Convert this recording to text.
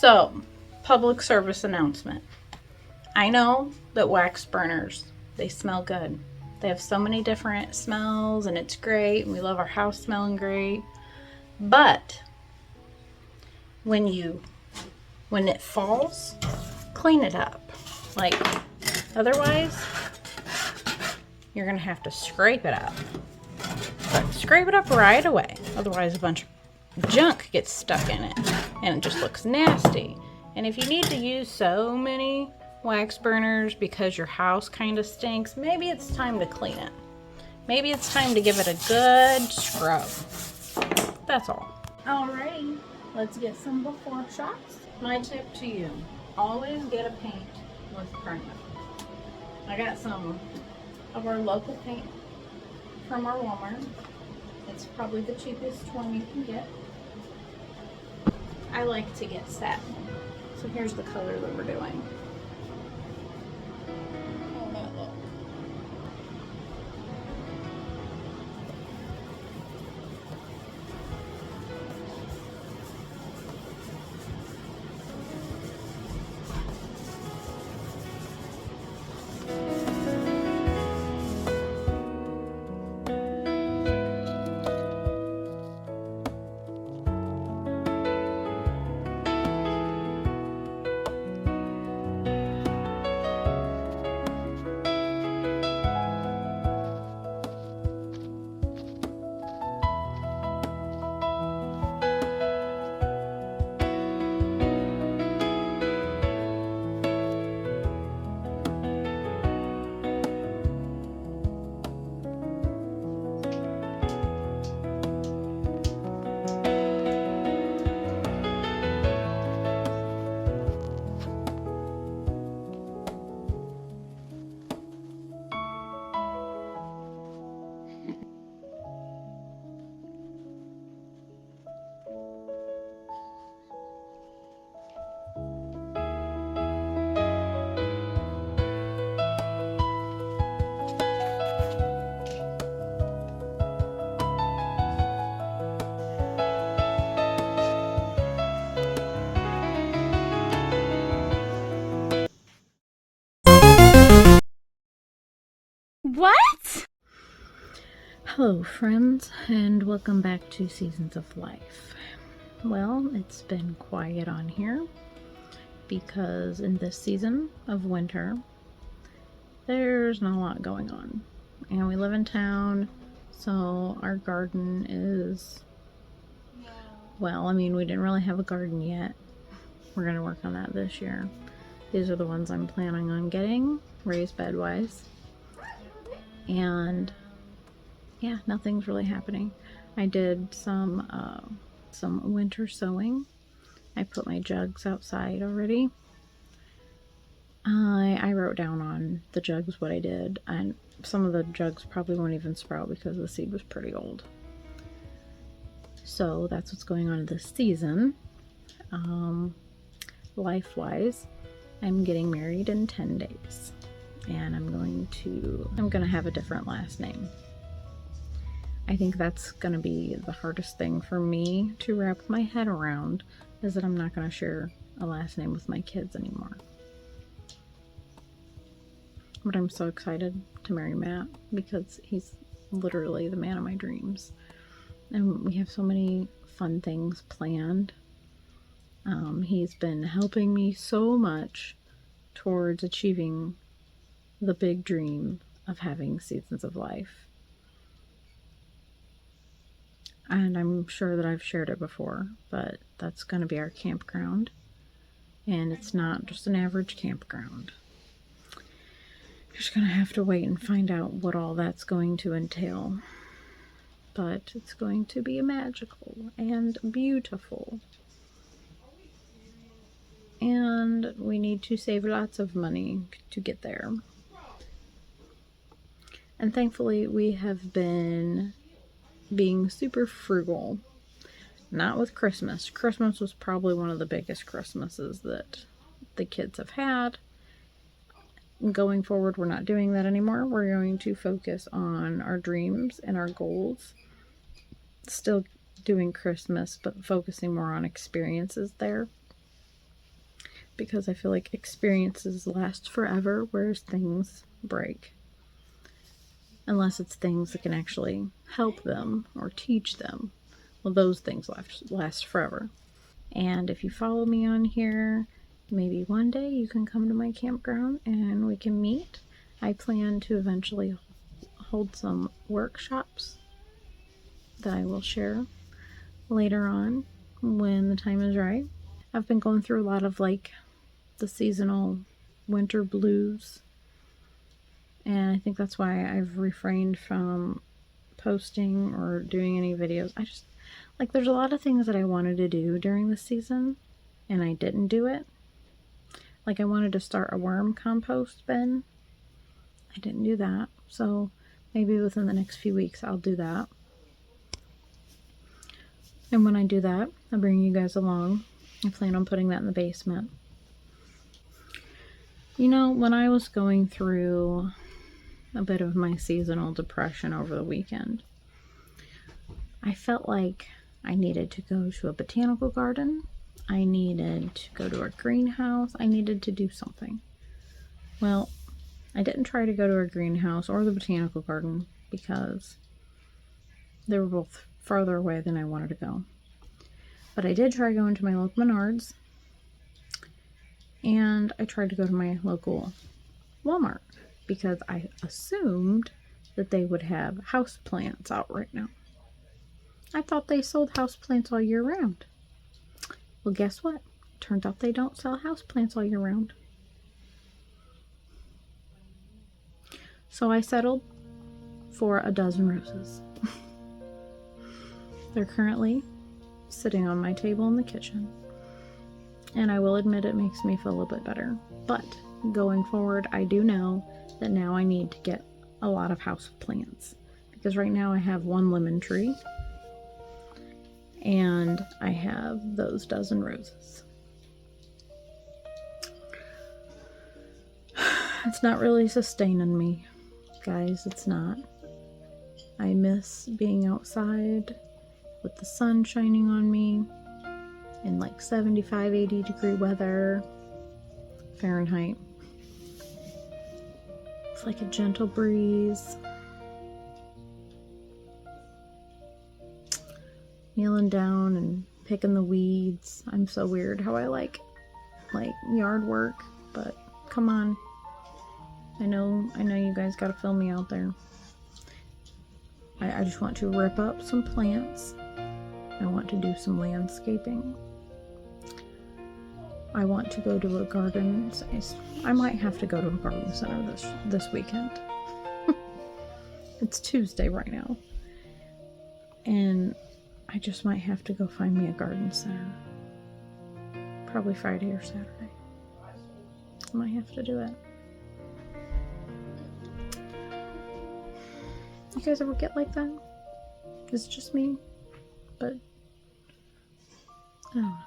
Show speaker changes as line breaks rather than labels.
So, public service announcement. I know that wax burners, they smell good. They have so many different smells and it's great and we love our house smelling great. But when it falls, clean it up. Like otherwise, you're going to have to scrape it up. But scrape it up right away. Otherwise a bunch of junk gets stuck in it and it just looks nasty. And if you need to use so many wax burners because your house kind of stinks, maybe it's time to clean it. Maybe it's time to give it a good scrub. That's all. Alrighty, let's get some before shots. My tip to you, always get a paint with primer. I got some of our local paint from our Walmart. It's probably the cheapest one you can get. I like to get satin. So here's the color that we're doing. Oh, that look.
What?
Hello friends, and welcome back to Seasons of Life. Well, it's been quiet on here because in this season of winter, there's not a lot going on. And we live in town, so our garden is, well, I mean, we didn't really have a garden yet. We're going to work on that this year. These are the ones I'm planning on getting, raised bed-wise. And yeah, nothing's really happening. I did some winter sowing. I put my jugs outside already. I wrote down on the jugs what I did, and some of the jugs probably won't even sprout because the seed was pretty old. So that's what's going on this season. Life-wise, I'm getting married in 10 days, and I'm gonna have a different last name. I think that's gonna be the hardest thing for me to wrap my head around, is that I'm not gonna share a last name with my kids anymore. But I'm so excited to marry Matt because he's literally the man of my dreams. And we have so many fun things planned. He's been helping me so much towards achieving the big dream of having Seasons of Life. And I'm sure that I've shared it before, but that's going to be our campground. And it's not just an average campground. You're just going to have to wait and find out what all that's going to entail. But it's going to be magical and beautiful. And we need to save lots of money to get there. And thankfully, we have been being super frugal. Not with Christmas. Christmas was probably one of the biggest Christmases that the kids have had. Going forward, we're not doing that anymore. We're going to focus on our dreams and our goals. Still doing Christmas, but focusing more on experiences there. because I feel like experiences last forever, whereas things break. Unless it's things that can actually help them or teach them. Well, those things last forever. And if you follow me on here, maybe one day you can come to my campground and we can meet. I plan to eventually hold some workshops that I will share later on when the time is right. I've been going through a lot of like the seasonal winter blues, and I think that's why I've refrained from posting or doing any videos. I just like there's a lot of things that I wanted to do during the season and I didn't do it. Like I wanted to start a worm compost bin. I didn't do that. So maybe within the next few weeks I'll do that. And when I do that, I'll bring you guys along. I plan on putting that in the basement. You know, when I was going through a bit of my seasonal depression over the weekend, I felt like I needed to go to a botanical garden. I needed to go to a greenhouse. I needed to do something. Well, I didn't try to go to a greenhouse or the botanical garden because they were both farther away than I wanted to go. But I did try going to my local Menards, and I tried to go to my local Walmart because I assumed that they would have houseplants out right now. I thought they sold houseplants all year round. Well, guess what? Turns out they don't sell houseplants all year round. So I settled for a dozen roses. They're currently sitting on my table in the kitchen. And I will admit it makes me feel a little bit better. But going forward, I do know that now I need to get a lot of house plants. Because right now I have one lemon tree. And I have those dozen roses. It's not really sustaining me, guys. It's not. I miss being outside with the sun shining on me in like 75, 80 degree weather, Fahrenheit. It's like a gentle breeze. Kneeling down and picking the weeds. I'm so weird how I like yard work, but come on. I know you guys gotta fill me out there. I just want to rip up some plants. I want to do some landscaping. I want to go to a garden. I might have to go to a garden center this weekend. It's Tuesday right now. And I just might have to go find me a garden center. Probably Friday or Saturday. I might have to do it. You guys ever get like that? It's just me? But I don't know.